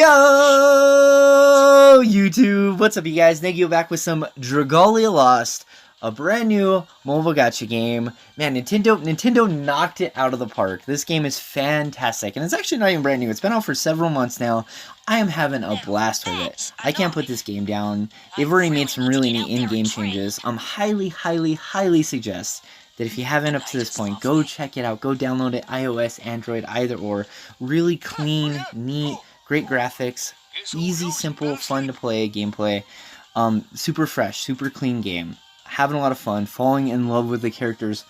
Yo, YouTube! What's up, you guys? Negio back with some Dragalia Lost, a brand new mobile gacha game. Man, Nintendo knocked it out of the park. This game is fantastic, and it's actually not even brand new. It's been out for several months now. I am having a blast with it. I can't put this game down. They've already made some really neat in-game changes. Highly suggest that if you haven't up to this point, go check it out. Go download it, iOS, Android, either or. Really clean, neat, great graphics, easy, simple, fun to play gameplay. Super fresh, super clean game. Having a lot of fun, falling in love with the characters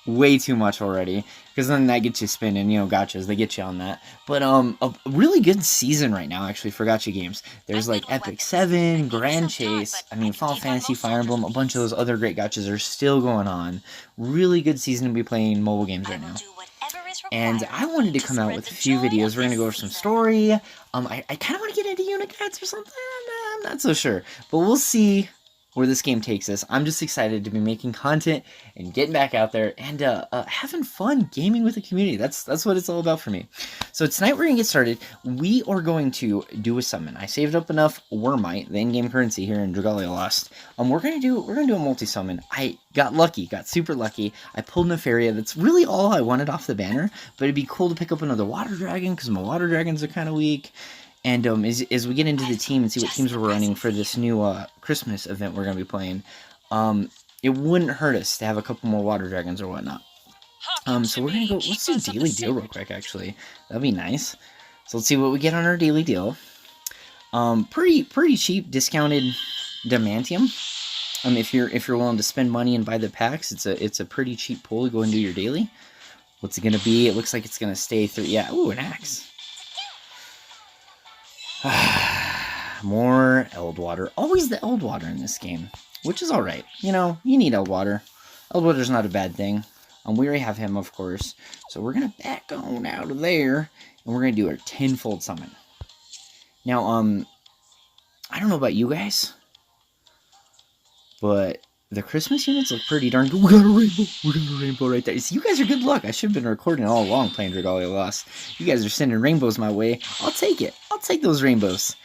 way too much already, because then that gets you spinning, you know, gachas, they get you on that. But a really good season right now, actually, for gacha games. There's like Epic 7, Grand Chase, I mean, Final Fantasy, Fire Emblem, a bunch of those other great gachas are still going on. Really good season to be playing mobile games right now. And I wanted to come out with a few videos. We're going to go over some story. I kind of want to get into unit guides or something. I'm not so sure, but we'll see where this game takes us. I'm just excited to be making content and getting back out there and having fun gaming with the community. That's what it's all about for me. So tonight we're gonna get started. We are going to do a summon. I saved up enough Wormite, the in-game currency here in Dragalia Lost. We're gonna do a multi-summon. I got lucky, got super lucky. I pulled Nefaria. That's really all I wanted off the banner, but it'd be cool to pick up another water dragon because my water dragons are kind of weak. And as we get into the team and see what teams we're running for this new Christmas event we're going to be playing, it wouldn't hurt us to have a couple more water dragons or whatnot. So we're going to go, let's do daily deal real quick, actually. That'd be nice. So let's see what we get on our daily deal. Pretty cheap, discounted Damantium. If you're willing to spend money and buy the packs, it's a pretty cheap pull to go and do your daily. What's it going to be? It looks like it's going to stay through, yeah, ooh, an axe. More Eldwater. Always the Eldwater in this game, which is alright. You know, you need Eldwater. Eldwater's not a bad thing. We already have him, of course. So we're going to back on out of there, and we're going to do our tenfold summon. Now, I don't know about you guys, but the Christmas units look pretty darn good. We got a rainbow. We got a rainbow right there. See, you guys are good luck. I should have been recording all along playing Dragalia Lost. You guys are sending rainbows my way. I'll take it. I'll take those rainbows.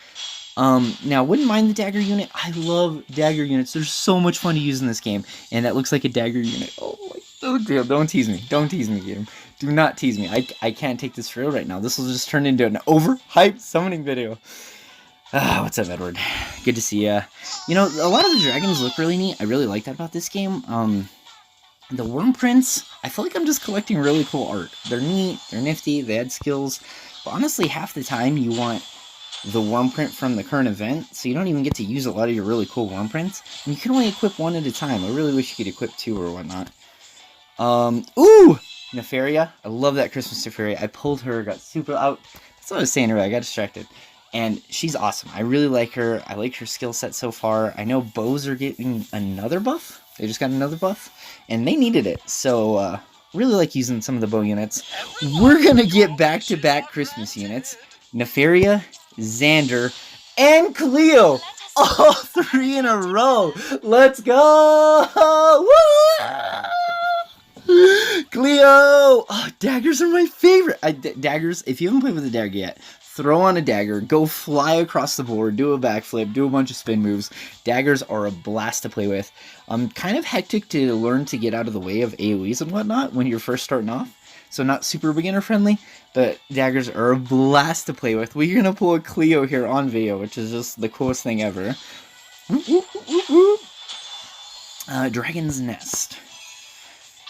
Now, wouldn't mind the dagger unit. I love dagger units. They're so much fun to use in this game. And that looks like a dagger unit. Oh my, oh dear. Don't tease me. Don't tease me, game. Do not tease me. I can't take this for real right now. This will just turn into an overhyped summoning video. What's up, Edward? Good to see ya. You know, a lot of the dragons look really neat. I really like that about this game. The worm prints, I feel like I'm just collecting really cool art. They're neat, they're nifty, they add skills. But honestly, half the time you want the worm print from the current event, so you don't even get to use a lot of your really cool worm prints. And you can only equip one at a time. I really wish you could equip two or whatnot. Ooh! Nefaria. I love that Christmas Nefaria. I pulled her, got super out. That's what I was saying earlier, I got distracted. And she's awesome. I really like her. I like her skill set so far. I know bows are getting another buff. They just got another buff. And they needed it. So, really like using some of the bow units. We're going to get back-to-back Christmas units. Nefaria, Xander, and Cleo. All three in a row. Let's go! Woo! Cleo! Oh, daggers are my favorite. Daggers, if you haven't played with a dagger yet, throw on a dagger, go fly across the board, do a backflip, do a bunch of spin moves. Daggers are a blast to play with. Kind of hectic to learn to get out of the way of AoEs and whatnot when you're first starting off. So not super beginner friendly, but daggers are a blast to play with. We're going to pull a Cleo here on video, which is just the coolest thing ever. Dragon's Nest.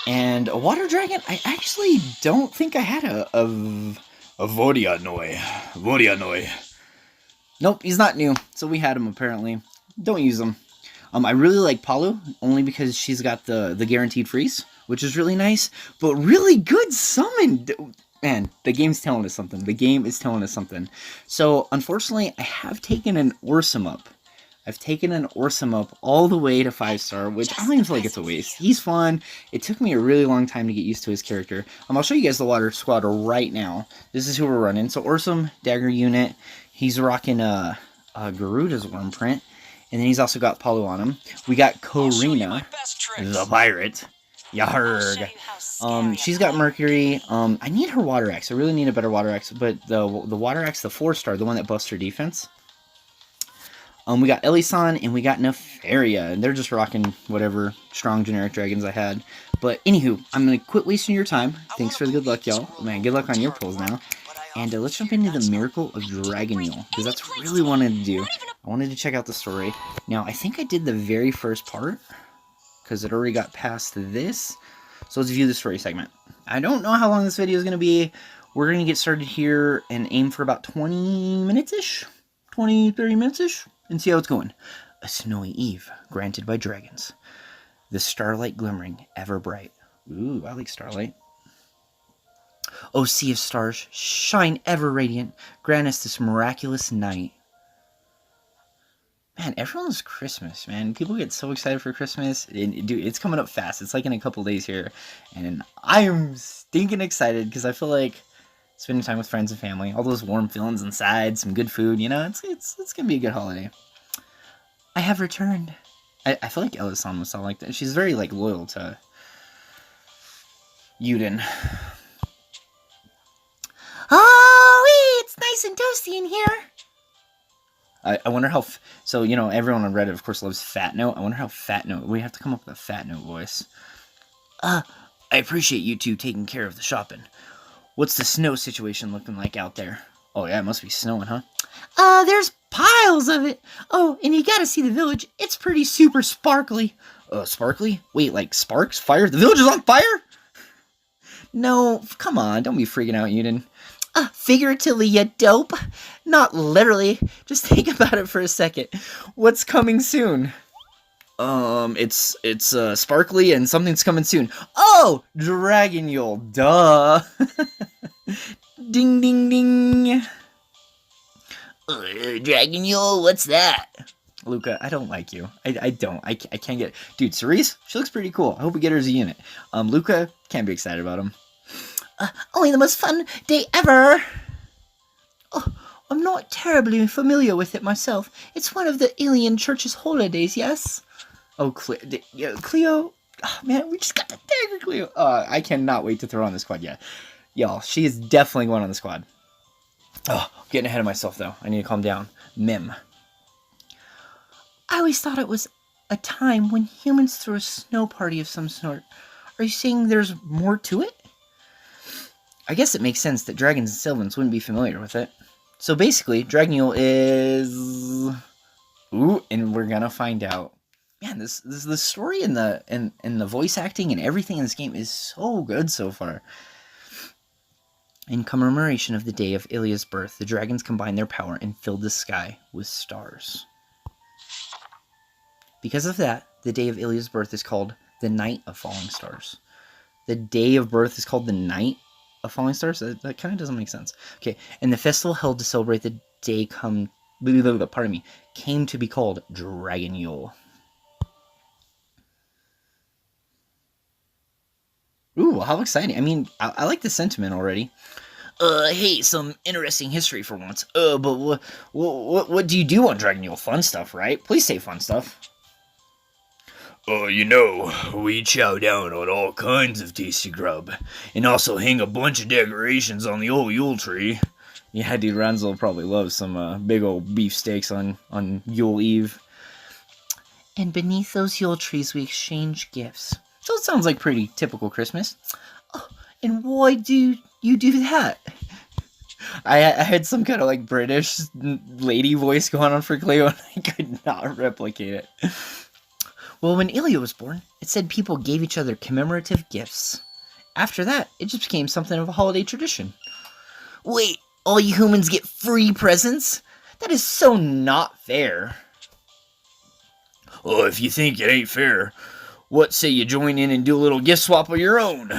And a water dragon, I actually don't think I had a Vodianoi. Nope, he's not new. So we had him, apparently. Don't use him. I really like Palu, only because she's got the guaranteed freeze, which is really nice. But really good summon! Man, the game's telling us something. The game is telling us something. So, unfortunately, I have taken an Orsum up. I've taken an Orsum up all the way to 5-star, which I don't even feel like it's a waste. He's fun. It took me a really long time to get used to his character. I'll show you guys the water squad right now. This is who we're running. So Orsum, dagger unit. He's rocking Garuda's worm print. And then he's also got Palu on him. We got Korina, the pirate. Yarg. She's got Mercury. I need her Water Axe. I really need a better Water Axe, but the Water Axe, the 4-star, the one that buffs her defense. We got Elisan and we got Nefaria, and they're just rocking whatever strong generic dragons I had. But anywho, I'm gonna quit wasting your time. Thanks for the good luck, y'all. Man, good luck on your pulls now. And let's jump into the Miracle of Dragalia, because that's what I really wanted to do. I wanted to check out the story. Now, I think I did the very first part, because it already got past this. So let's view the story segment. I don't know how long this video is gonna be. We're gonna get started here and aim for about 20 minutes-ish? 20, 30 minutes-ish? And see how it's going. A snowy eve, granted by dragons. The starlight glimmering, ever bright. Ooh, I like starlight. O sea of stars, shine ever radiant. Grant us this miraculous night. Man, everyone's Christmas, man. People get so excited for Christmas. Dude, it's coming up fast. It's like in a couple days here. And I am stinking excited because I feel like spending time with friends and family, all those warm feelings inside, some good food, you know, it's gonna be a good holiday. I have returned. I feel like Elisan would sound like that. She's very like loyal to Yuden. Oh, it's nice and toasty in here. I wonder how. So you know, everyone on Reddit, of course, loves Fat Note. I wonder how Fat Note. We have to come up with a Fat Note voice. I appreciate you two taking care of the shopping. What's the snow situation looking like out there? Oh yeah, it must be snowing, huh? There's piles of it. Oh, and you gotta see the village. It's pretty super sparkly. Sparkly? Wait, like sparks? Fire? The village is on fire? No, come on, don't be freaking out, Yuden. Figuratively, you dope. Not literally. Just think about it for a second. What's coming soon? It's sparkly and something's coming soon. Oh, Dragon Yule, duh. Ding, ding, ding. Dragon Yule, what's that? Luca, I don't like you. I don't. I can't get... Dude, Cerise, she looks pretty cool. I hope we get her as a unit. Luca, can't be excited about him. Only the most fun day ever. Oh, I'm not terribly familiar with it myself. It's one of the Alien Church's holidays, yes? Oh, Cleo. Oh, man, we just got the dagger, Cleo. I cannot wait to throw on the squad. Yeah, y'all, she is definitely going on the squad. Oh, I'm getting ahead of myself, though. I need to calm down. Mim. I always thought it was a time when humans threw a snow party of some sort. Are you saying there's more to it? I guess it makes sense that dragons and Sylvans wouldn't be familiar with it. So basically, Dragon Yule is... Ooh, and we're gonna find out. Man, this the story and the voice acting and everything in this game is so good so far. In commemoration of the day of Ilia's birth, the dragons combined their power and filled the sky with stars. Because of that, the day of Ilia's birth is called the Night of Falling Stars. The day of birth is called the Night of Falling Stars? That kind of doesn't make sense. Okay, and the festival held to celebrate the day came to be called Dragon Yule. Ooh, how exciting. I mean, I like the sentiment already. Hey, some interesting history for once. But what do you do on Dragon Yule? Fun stuff, right? Please say fun stuff. You know, we chow down on all kinds of tasty grub, and also hang a bunch of decorations on the old Yule tree. Yeah, dude, Renzo will probably love some big old beef steaks on Yule Eve. And beneath those Yule trees we exchange gifts. So it sounds like pretty typical Christmas. Oh, and why do you do that? I had some kind of like British lady voice going on for Cleo, and I could not replicate it. Well, when Ilia was born, it said people gave each other commemorative gifts. After that, it just became something of a holiday tradition. Wait, all you humans get free presents? That is so not fair. Well, if you think it ain't fair, what say you join in and do a little gift swap of your own?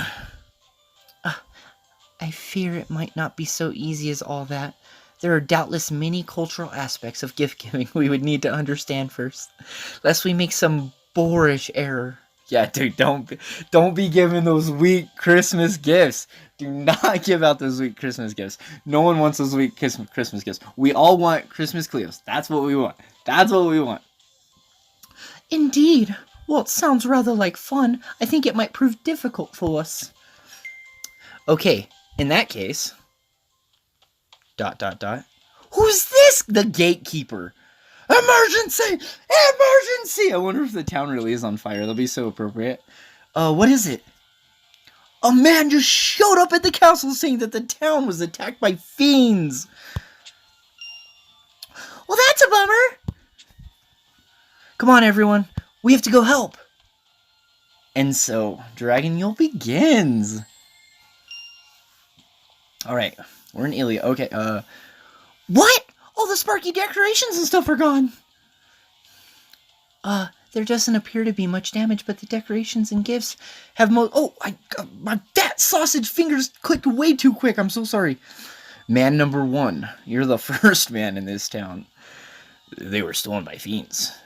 I fear it might not be so easy as all that. There are doubtless many cultural aspects of gift-giving we would need to understand first, lest we make some boorish error. Yeah, dude, don't be giving those weak Christmas gifts. Do not give out those weak Christmas gifts. No one wants those weak Christmas gifts. We all want Christmas Cleos. That's what we want. That's what we want. Indeed. Well, it sounds rather like fun. I think it might prove difficult for us. Okay, in that case... ... Who's this? The gatekeeper. Emergency! Emergency! I wonder if the town really is on fire. That'll be so appropriate. What is it? A man just showed up at the castle saying that the town was attacked by fiends. Well, that's a bummer. Come on, everyone. We have to go help. And so, Dragon YULE begins. Alright, we're in Ilia. Okay, What? All the sparky decorations and stuff are gone. There doesn't appear to be much damage, but the decorations and gifts have my fat sausage fingers clicked way too quick. I'm so sorry. Man number 1. You're the first man in this town. They were stolen by fiends.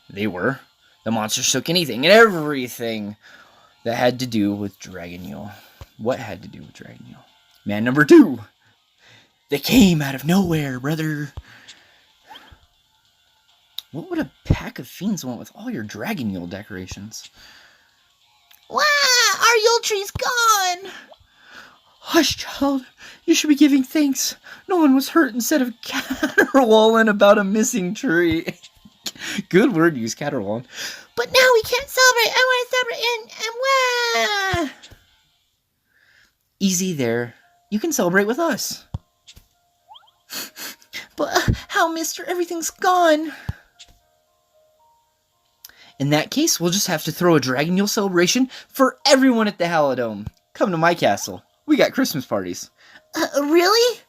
They were. The monsters took anything and everything that had to do with Dragon YULE. What had to do with Dragon YULE? Man number 2. They came out of nowhere, brother. What would a pack of fiends want with all your Dragon YULE decorations? Wow, our Yule tree's gone! Hush, child. You should be giving thanks. No one was hurt instead of caterwauling about a missing tree. Good word use, caterwauling. But now we can't celebrate. I want to celebrate and wow! Easy there. You can celebrate with us. But how, mister? Everything's gone. In that case, we'll just have to throw a Dragon YULE celebration for everyone at the Halidome. Come to my castle. We got Christmas parties. Really?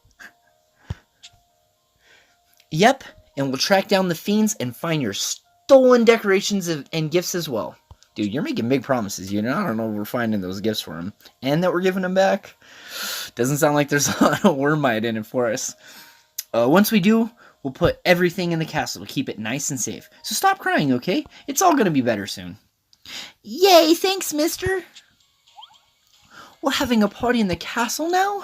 Yep, and we'll track down the fiends and find your stolen decorations and gifts as well. Dude, you're making big promises, you know? I don't know if we're finding those gifts for him. And that we're giving them back. Doesn't sound like there's a lot of wormite in it for us. Once we do, we'll put everything in the castle to keep it nice and safe. So stop crying, okay? It's all gonna be better soon. Yay, thanks, mister. We're having a party in the castle now?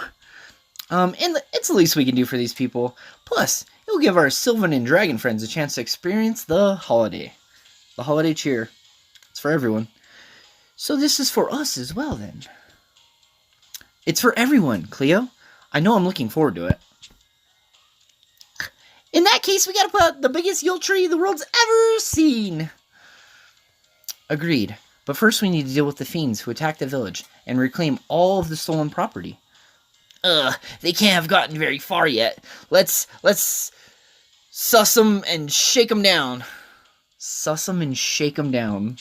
And it's the least we can do for these people. Plus, it'll give our Sylvan and Dragon friends a chance to experience the holiday. The holiday cheer. It's for everyone. So this is for us as well, then. It's for everyone, Cleo. I know I'm looking forward to it. In that case, we gotta put out the biggest Yule tree the world's ever seen. Agreed. But first we need to deal with the fiends who attacked the village and reclaim all of the stolen property. They can't have gotten very far yet. Let's suss them and shake them down. Suss them and shake them down.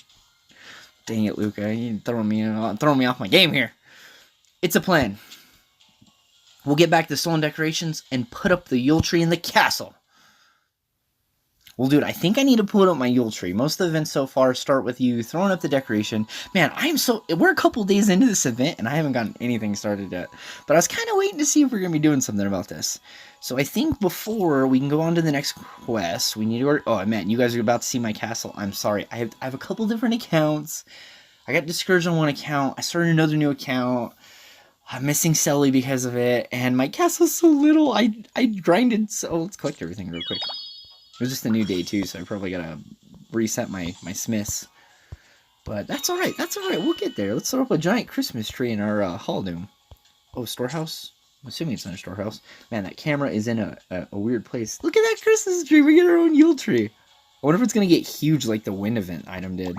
Dang it, Luca. You're throwing me off my game here. It's a plan. We'll get back the stolen decorations and put up the Yule tree in the castle. Well, dude, I think I need to put up my Yule tree. Most of the events so far start with you throwing up the decoration. Man, we're a couple days into this event, and I haven't gotten anything started yet. But I was kind of waiting to see if we're going to be doing something about this. So I think before we can go on to the next quest, we need to... Oh, man, you guys are about to see my castle. I'm sorry. I have a couple different accounts. I got discouraged on one account. I started another new account. I'm missing Selly because of it. And my castle's so little. I grinded... So let's collect everything real quick. It was just a new day, too, so I probably gotta reset my smiths. But that's alright, we'll get there. Let's throw up a giant Christmas tree in our Halidome. Oh, storehouse? I'm assuming it's not a storehouse. Man, that camera is in a weird place. Look at that Christmas tree, we get our own Yule tree. I wonder if it's gonna get huge like the wind event item did.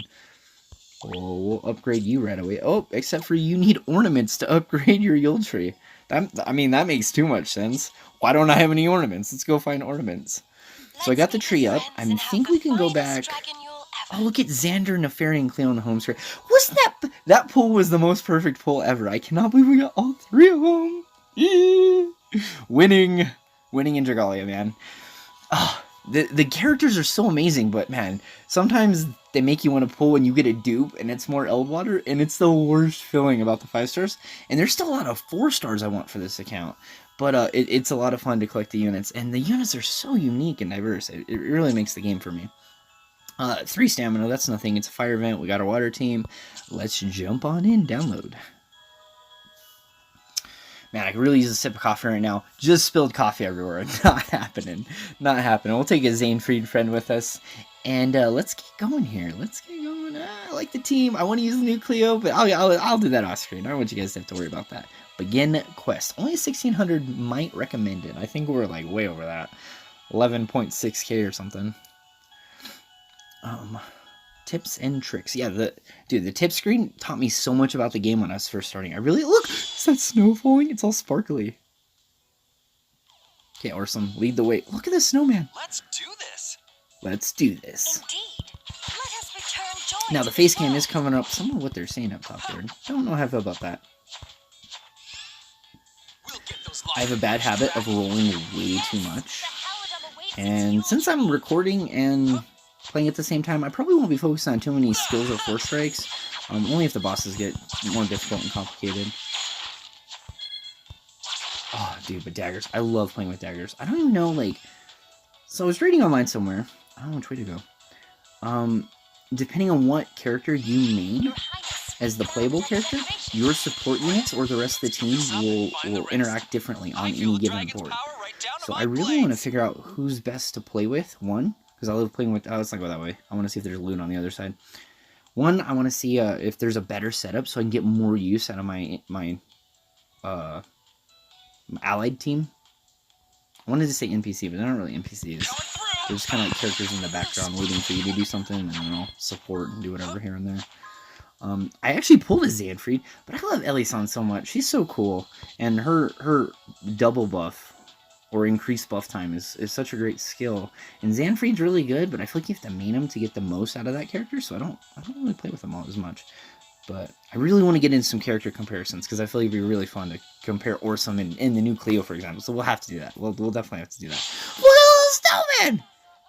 Oh, we'll upgrade you right away. Oh, except for you need ornaments to upgrade your Yule tree. I mean, that makes too much sense. Why don't I have any ornaments? Let's go find ornaments. So I got the tree up. I think we can go back. Oh, look at Xander, Neferi, and Cleo on the home screen. Wasn't that pull was the most perfect pull ever. I cannot believe we got all three of them. Yeah. Winning in Dragalia, man. Oh, the characters are so amazing, but man, sometimes they make you want to pull when you get a dupe and it's more Eldwater, and it's the worst feeling about the 5 stars. And there's still a lot of 4 stars I want for this account. But it's a lot of fun to collect the units, and the units are so unique and diverse. It really makes the game for me. 3 stamina, that's nothing. It's a fire event. We got our water team. Let's jump on in. Download. Man, I could really use a sip of coffee right now. Just spilled coffee everywhere. Not happening. Not happening. We'll take a Zane Fried friend with us, and let's get going here. Let's get going. soon. I like the team. I want to use the new Cleo, but I'll do that off screen. I don't want you guys to have to worry about that. Begin quest. Only 1,600 might recommend it. I think we're like way over that. 11.6k or something. Tips and tricks. Yeah, the tip screen taught me so much about the game when I was first starting. Look, is that snow falling? It's all sparkly. Okay, Orson, lead the way. Look at this snowman. Let's do this. Let's do this. Indeed. Let us return joy Now to the face the cam world. is coming up. Some of what they're saying up top there. Don't know how I feel about that. We'll get those I have a bad habit of rolling way too much. The Halidom awaits its And fuel. since I'm recording and playing at the same time, I probably won't be focused on too many skills or force strikes. Only if the bosses get more difficult and complicated. Oh, dude, but daggers. I love playing with daggers. I don't even know, like... So I was reading online somewhere. I don't know which way to go. Depending on what character you main Your Highness, as the playable character, your support units or the rest of the team will interact differently on any given board. So I really want to figure out who's best to play with. One, because I love playing with... Oh, let's not go that way. I want to see if there's loot on the other side. One, I want to see if there's a better setup so I can get more use out of my allied team. I wanted to say NPC, but they're not really NPCs. They're just kind of like characters in the background waiting for you to do something, and then I'll support and do whatever here and there. I actually pulled a Xanfried, but I love Ellie-san so much. She's so cool, and her double buff or increased buff time is such a great skill. And Xanfried's really good, but I feel like you have to main him to get the most out of that character, so I don't really play with them all as much. But I really want to get into some character comparisons, because I feel like it'd be really fun to compare Orsum in the new Cleo, for example. So we'll have to do that. We'll definitely have to do that. Look at the snowman!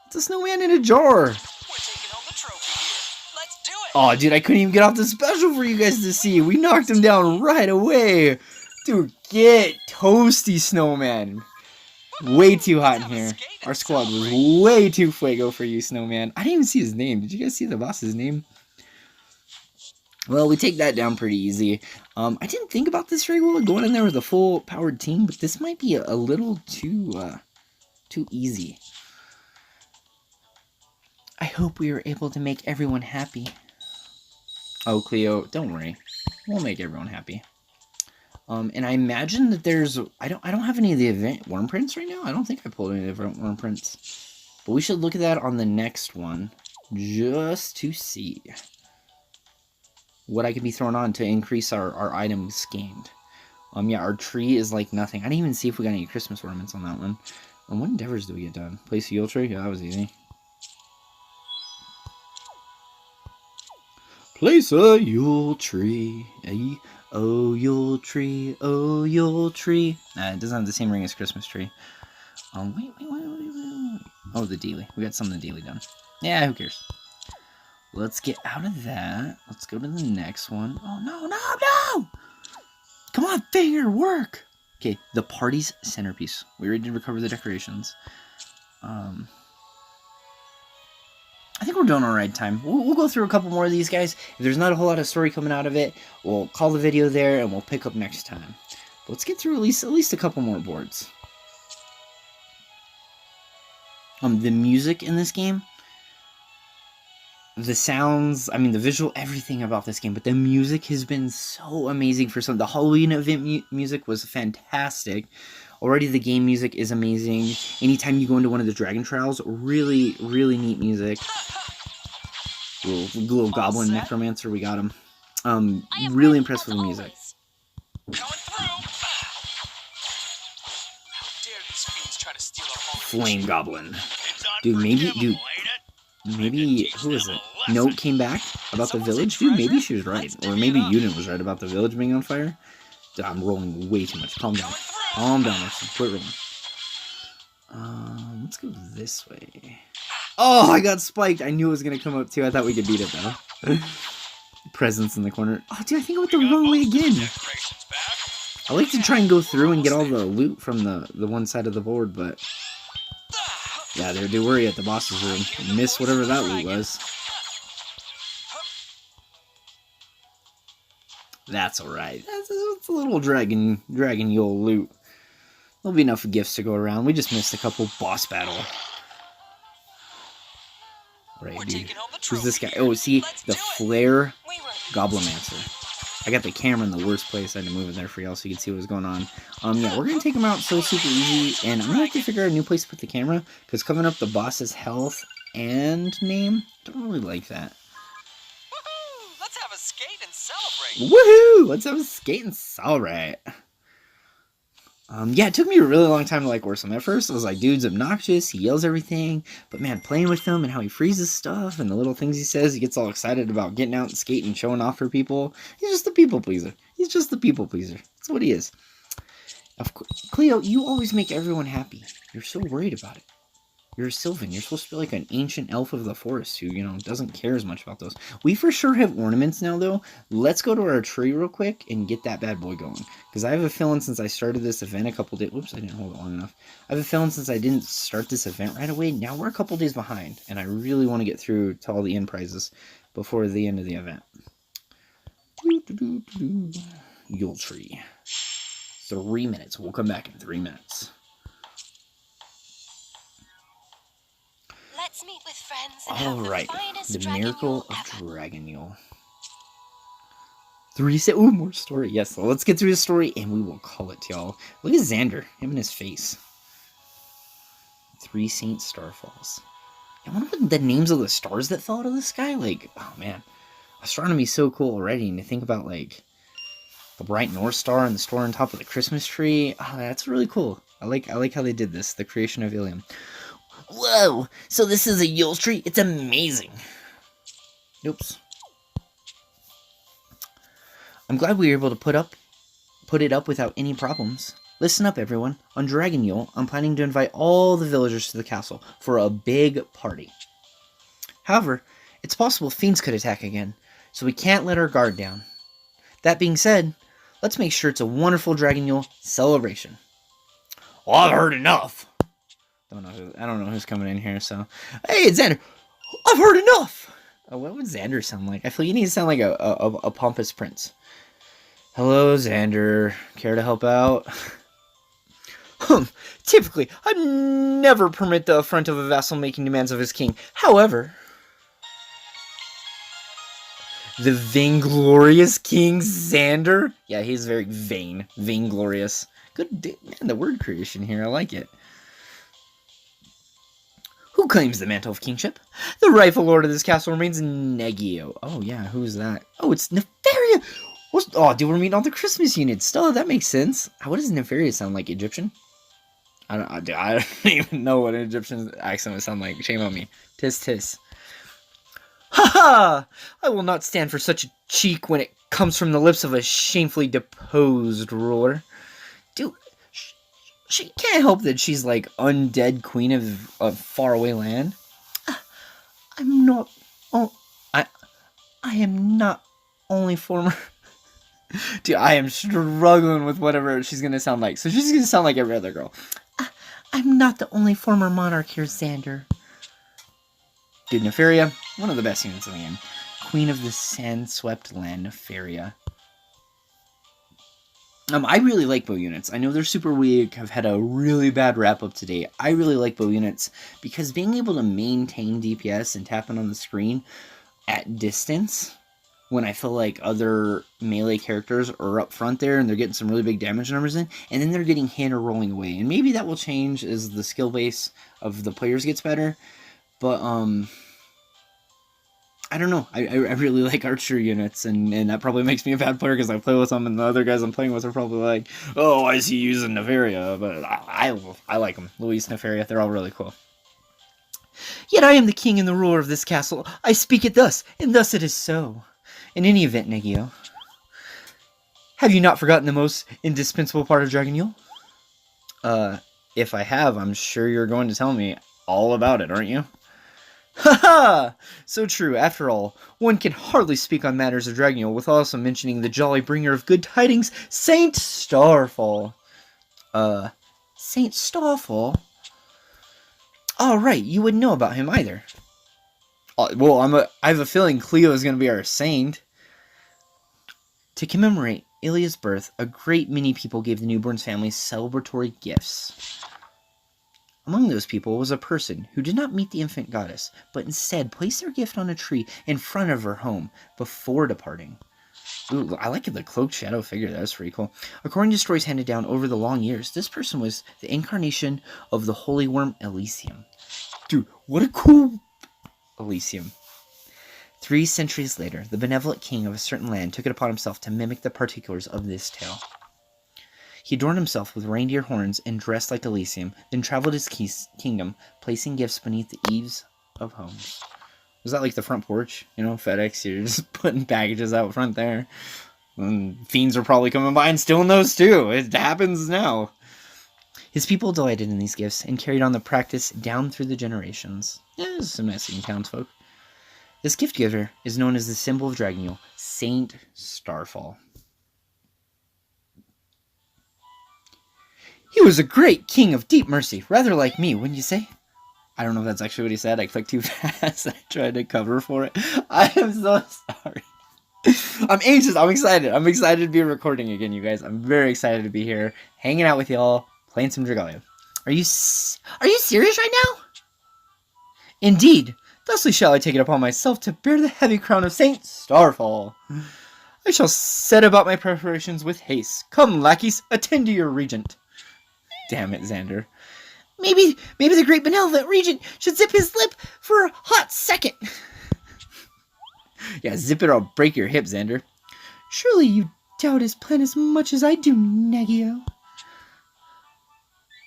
It's a snowman in a jar! We're taking home the trophy here. Let's do it. Oh, dude, I couldn't even get off the special for you guys to see. We knocked him down right away. Dude, get toasty, snowman. Way too hot in here. Our squad was way too fuego for you, snowman. I didn't even see his name. Did you guys see the boss's name? Well, we take that down pretty easy. I didn't think about this very well, going in there with a full-powered team, but this might be a little too easy. I hope we were able to make everyone happy. Oh, Cleo, don't worry. We'll make everyone happy. And I imagine that there's... I don't have any of the event worm prints right now. I don't think I pulled any of the event worm prints. But we should look at that on the next one, just to see what I could be thrown on to increase our items gained. Yeah, our tree is like nothing. I didn't even see if we got any Christmas ornaments on that one. What endeavors do we get done? Place a YULE tree? Yeah, that was easy. Place a YULE tree. Oh, YULE tree. Oh, YULE tree. Nah, it doesn't have the same ring as Christmas tree. Wait. Oh, the daily. We got some of the daily done. Yeah, who cares? Let's get out of that. Let's go to the next one. Oh, no! Come on, finger, work! Okay, the party's centerpiece. We already did recover the decorations. I think we're doing alright time. We'll go through a couple more of these guys. If there's not a whole lot of story coming out of it, we'll call the video there and we'll pick up next time. But let's get through at least a couple more boards. The music in this game, the sounds, I mean, the visual, everything about this game, but the music has been so amazing for some. The Halloween event music was fantastic. Already the game music is amazing. Anytime you go into one of the Dragon Trials, really, really neat music. Little Goblin Necromancer, we got him. Really impressed with the music. Going through. How dare these fiends try to steal our home? Flame Goblin. Dude, maybe, who is it? Note came back about the village? Dude, maybe she was right. Or maybe Unit was right about the village being on fire. Dude, I'm rolling way too much. Calm down. Calm down, Marcy. Quit rolling. Let's go this way. Oh, I got spiked. I knew it was going to come up too. I thought we could beat it though. Presents in the corner. Oh, dude, I think I went the wrong way again. I like to try and go through and get all the loot from the one side of the board, but... Yeah, there, do worry at the boss's room. Miss whatever that loot was. That's alright. That's a little Dragon YULE loot. There'll be enough gifts to go around. We just missed a couple boss battle. Alright, We're dude. taking home the Who's this guy? trophy here. Oh, see? Let's The do it. Flare We were Goblinomancer. I got the camera in the worst place. I had to move it there for y'all so you can see what was going on. Yeah, we're going to take him out so super easy. And I'm going to have to figure out a new place to put the camera. Because covering up the boss's health and name, don't really like that. Woohoo! Let's have a skate and celebrate. Woohoo! Let's have a skate and celebrate. Yeah, it took me a really long time to like worse him. At first, I was like, dude's obnoxious, he yells everything, but man, playing with him and how he freezes stuff and the little things he says, he gets all excited about getting out and skating and showing off for people. He's just a people pleaser. He's just a people pleaser. That's what he is. Of course, Cleo, you always make everyone happy. You're so worried about it. You're a Sylvan. You're supposed to be like an ancient elf of the forest who, doesn't care as much about those. We for sure have ornaments now, though. Let's go to our tree real quick and get that bad boy going. Because I have a feeling since I started this event a couple days... Whoops, I didn't hold it long enough. I have a feeling since I didn't start this event right away, now we're a couple days behind. And I really want to get through to all the end prizes before the end of the event. Yule tree. 3 minutes. We'll come back in 3 minutes. Let's meet with friends and have Alright, the finest the dragon miracle yule of ever. Dragon Yule. 3 set. Ooh, more story. Yes, so let's get through the story and we will call it, y'all. Look at Xander, him and his face. 3 Saint Starfalls. I wonder what the names of the stars that fell out of the sky. Like, oh man, astronomy's so cool already. And to think about like the bright North Star and the star on top of the Christmas tree. Oh, that's really cool. I like how they did this. The creation of Ilium. Whoa! So this is a Yule tree? It's amazing. Oops. I'm glad we were able to put it up without any problems. Listen up, everyone. On Dragon Yule, I'm planning to invite all the villagers to the castle for a big party. However, it's possible fiends could attack again, so we can't let our guard down. That being said, let's make sure it's a wonderful Dragon Yule celebration. Well, I've heard enough. I don't know who's coming in here, so... Hey, it's Xander! I've heard enough! What would Xander sound like? I feel you need to sound like a pompous prince. Hello, Xander. Care to help out? Typically, I'd never permit the affront of a vassal making demands of his king. However... The vainglorious King Xander? Yeah, he's very vainglorious. Good, man, the word creation here, I like it. Who claims the mantle of kingship? The rightful lord of this castle remains Negio. Oh, yeah, who's that? Oh, it's Nefaria! Oh, dude, we're meeting all the Christmas units. Oh, that makes sense. What does Nefaria sound like? Egyptian? I don't even know what an Egyptian accent would sound like. Shame on me. Tis tis. Ha ha! I will not stand for such a cheek when it comes from the lips of a shamefully deposed ruler. Dude, she can't help that she's like undead queen of a faraway land. I'm not. Oh, I am not only former. Dude, I am struggling with whatever she's gonna sound like. So she's gonna sound like every other girl. I'm not the only former monarch here, Xander. Dude, Nefaria, one of the best units in the game. Queen of the Sand-Swept Land, Nefaria. I really like bow units. I know they're super weak, have had a really bad wrap-up to date. I really like bow units because being able to maintain DPS and tapping on the screen at distance when I feel like other melee characters are up front there and they're getting some really big damage numbers in, and then they're getting hit or rolling away. And maybe that will change as the skill base of the players gets better. But, I don't know. I really like archer units, and that probably makes me a bad player because I play with them, and the other guys I'm playing with are probably like, oh, I see you using Nefaria, but I like them. Luis, Nefaria, they're all really cool. Yet I am the king and the ruler of this castle. I speak it thus, and thus it is so. In any event, Negio, have you not forgotten the most indispensable part of Dragon Yule? If I have, I'm sure you're going to tell me all about it, aren't you? Ha! So true. After all, one can hardly speak on matters of Dragon Yule without also mentioning the jolly bringer of good tidings, Saint Starfall. Saint Starfall? Oh, right. You wouldn't know about him either. Well, I have a feeling Cleo is going to be our saint. To commemorate Ilia's birth, a great many people gave the newborn's family celebratory gifts. Among those people was a person who did not meet the infant goddess, but instead placed their gift on a tree in front of her home before departing. Ooh, I like the cloaked shadow figure. That was pretty cool. According to stories handed down over the long years, this person was the incarnation of the holy worm Elysium. Dude, what a cool Elysium. 3 centuries later, the benevolent king of a certain land took it upon himself to mimic the particulars of this tale. He adorned himself with reindeer horns and dressed like Elysium, then traveled his kingdom, placing gifts beneath the eaves of homes. Was that like the front porch? You know, FedEx, you're just putting packages out front there. And fiends are probably coming by and stealing those too. It happens now. His people delighted in these gifts and carried on the practice down through the generations. Yeah, there's some Mexican townsfolk. This gift giver is known as the symbol of Dragalia, Saint Starfall. He was a great king of deep mercy, rather like me, wouldn't you say? I don't know if that's actually what he said. I clicked too fast. I tried to cover for it. I am so sorry. I'm anxious. I'm excited. I'm excited to be recording again, you guys. I'm very excited to be here, hanging out with y'all, playing some Dragalia. Are you serious right now? Indeed. Thusly shall I take it upon myself to bear the heavy crown of Saint Starfall. I shall set about my preparations with haste. Come, lackeys, attend to your regent. Damn it, Xander. Maybe the great benevolent regent should zip his lip for a hot second. Yeah, zip it or I'll break your hip, Xander. Surely you doubt his plan as much as I do, Negio.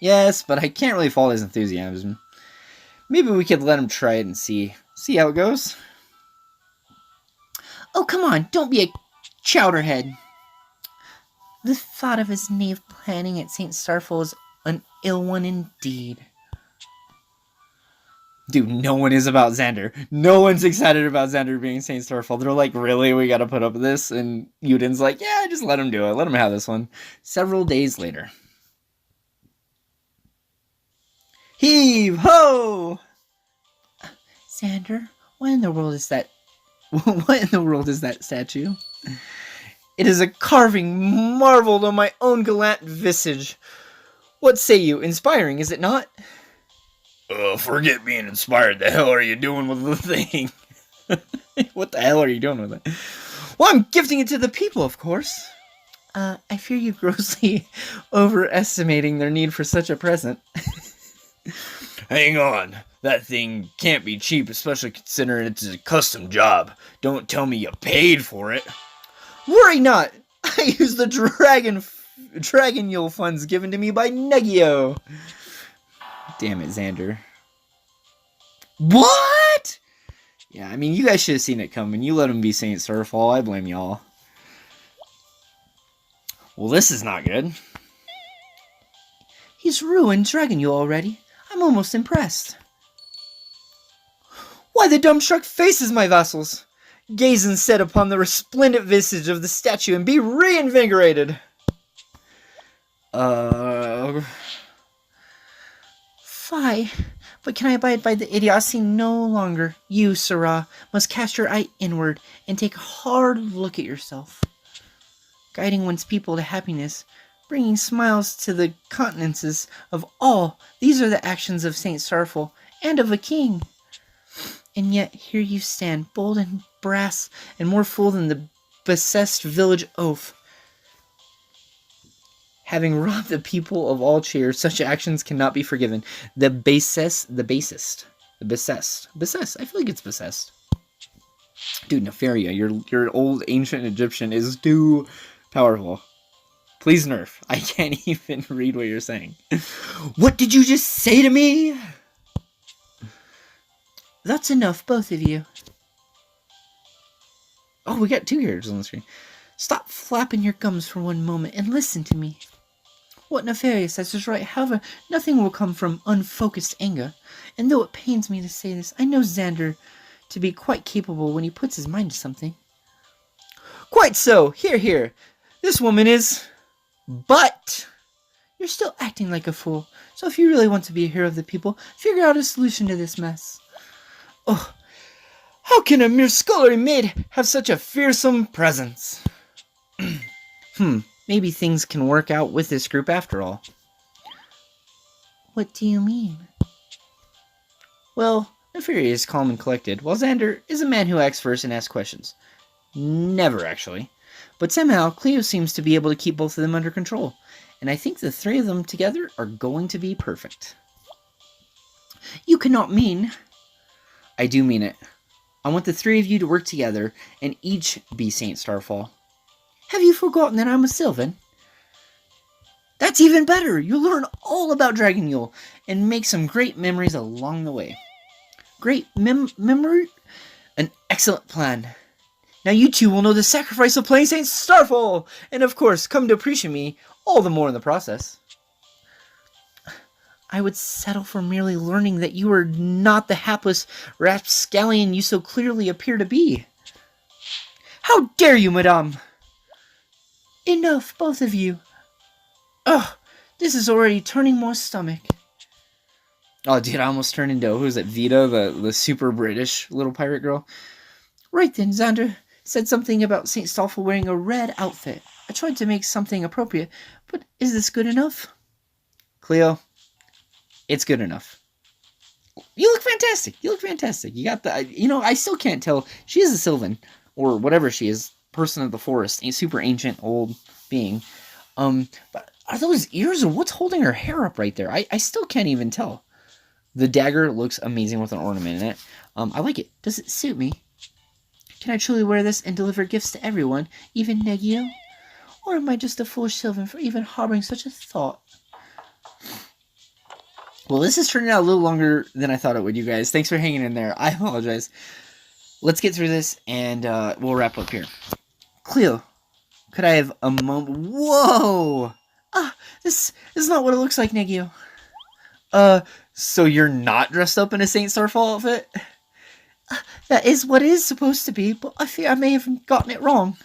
Yes, but I can't really fault his enthusiasm. Maybe we could let him try it and see how it goes. Oh, come on, don't be a chowderhead. The thought of his knave planning at St. Starfall is an ill one indeed. Dude, no one is about Xander. No one's excited about Xander being St. Starfall. They're like, really? We gotta put up with this? And Yuden's like, yeah, just let him do it. Let him have this one. Several days later. Heave ho! Xander, what in the world is that? What in the world is that statue? It is a carving marveled on my own gallant visage. What say you? Inspiring, is it not? Forget being inspired. The hell are you doing with the thing? What the hell are you doing with it? Well, I'm gifting it to the people, of course. I fear you grossly overestimating their need for such a present. Hang on. That thing can't be cheap, especially considering it's a custom job. Don't tell me you paid for it. Worry not. I used the Dragon YULE funds given to me by Negio. Damn it, Xander. What? Yeah, I mean, you guys should have seen it coming. You let him be Saint Starfall. I blame y'all. Well, this is not good. He's ruined Dragon YULE already. I'm almost impressed. Why the dumbstruck faces, my vassals? Gaze instead upon the resplendent visage of the statue and be reinvigorated. Fie, but can I abide by the idiocy no longer? You, Sirrah, must cast your eye inward and take a hard look at yourself. Guiding one's people to happiness, bringing smiles to the countenances of all, these are the actions of Saint Starfall and of a king. And yet here you stand, bold and brass, and more fool than the besessed village oaf. Having robbed the people of all cheer, such actions cannot be forgiven. The basest. I feel like it's besessed. Dude, Nefaria, your old ancient Egyptian is too powerful. Please nerf. I can't even read what you're saying. What did you just say to me? That's enough, both of you. Oh, we got 2 characters on the screen. Stop flapping your gums for one moment and listen to me. What Nefarious says is right. However, nothing will come from unfocused anger. And though it pains me to say this, I know Xander to be quite capable when he puts his mind to something. Quite so. Hear, hear. This woman is... But... You're still acting like a fool. So if you really want to be a hero of the people, figure out a solution to this mess. Oh, how can a mere scullery maid have such a fearsome presence? Maybe things can work out with this group after all. What do you mean? Well, Nefaria is calm and collected, while Xander is a man who acts first and asks questions. Never, actually. But somehow, Cleo seems to be able to keep both of them under control, and I think the three of them together are going to be perfect. You cannot mean... I do mean it. I want the three of you to work together and each be Saint Starfall. Have you forgotten that I'm a Sylvan? That's even better! You'll learn all about Dragon YULE and make some great memories along the way. Great memory? An excellent plan. Now you two will know the sacrifice of playing Saint Starfall, and of course come to appreciate me all the more in the process. I would settle for merely learning that you are not the hapless rapscallion you so clearly appear to be. How dare you, madame! Enough, both of you. Ugh, this is already turning my stomach. Oh, dude, I almost turned into, who is it, Vita, the super British little pirate girl? Right then, Xander said something about Saint Starfall wearing a red outfit. I tried to make something appropriate, but is this good enough? Cleo, it's good enough. You look fantastic. You look fantastic. You got the, I still can't tell. She is a Sylvan, or whatever she is, person of the forest, a super ancient old being. But are those ears, or what's holding her hair up right there? I still can't even tell. The dagger looks amazing with an ornament in it. I like it. Does it suit me? Can I truly wear this and deliver gifts to everyone, even Negio? Or am I just a foolish Sylvan for even harboring such a thought? Well, this is turning out a little longer than I thought it would, you guys. Thanks for hanging in there. I apologize. Let's get through this, and we'll wrap up here. Cleo, could I have a moment? Whoa! Ah, this is not what it looks like, Negio. So you're not dressed up in a Saint Starfall outfit? That is what it is supposed to be, but I fear I may have gotten it wrong.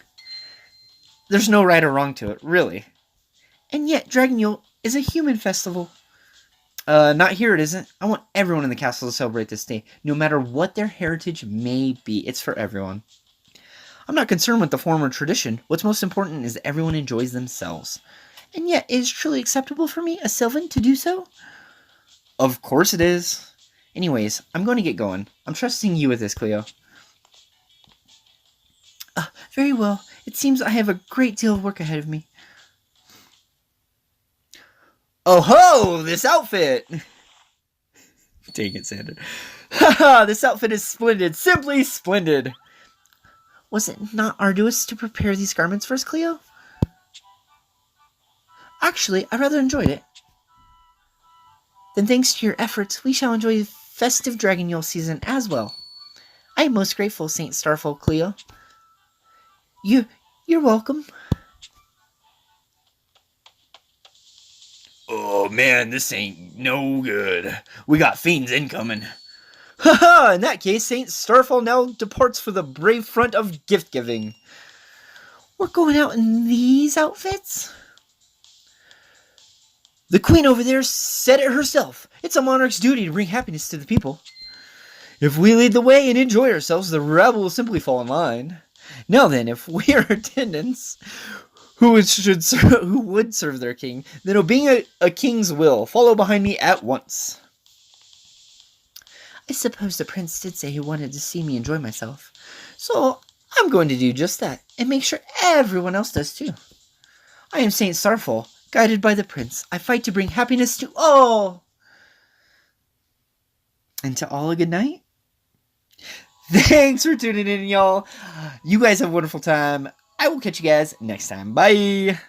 There's no right or wrong to it, really. And yet, Dragon YULE is a human festival. Not here it isn't. I want everyone in the castle to celebrate this day, no matter what their heritage may be. It's for everyone. I'm not concerned with the form or tradition. What's most important is that everyone enjoys themselves. And yet, it is truly acceptable for me, a Sylvan, to do so? Of course it is. Anyways, I'm going to get going. I'm trusting you with this, Cleo. Very well. It seems I have a great deal of work ahead of me. Oh ho! This outfit! Dang it, Xander. Haha! This outfit is splendid! Simply splendid! Was it not arduous to prepare these garments first, Cleo? Actually, I rather enjoyed it. Then thanks to your efforts, we shall enjoy the festive Dragon YULE season as well. I am most grateful, Saint Starfall, Cleo. You're welcome. Oh man, this ain't no good. We got fiends incoming. Haha, in that case, Saint Starfall now departs for the brave front of gift-giving. We're going out in these outfits? The queen over there said it herself. It's a monarch's duty to bring happiness to the people. If we lead the way and enjoy ourselves, the rabble will simply fall in line. Now then, if we are attendants who would serve their king, then obeying a king's will, follow behind me at once. I suppose the prince did say he wanted to see me enjoy myself, so I'm going to do just that, and make sure everyone else does too. I am Saint Starfall, guided by the prince. I fight to bring happiness to all. And to all a good night. Thanks for tuning in, y'all. You guys have a wonderful time. I will catch you guys next time. Bye.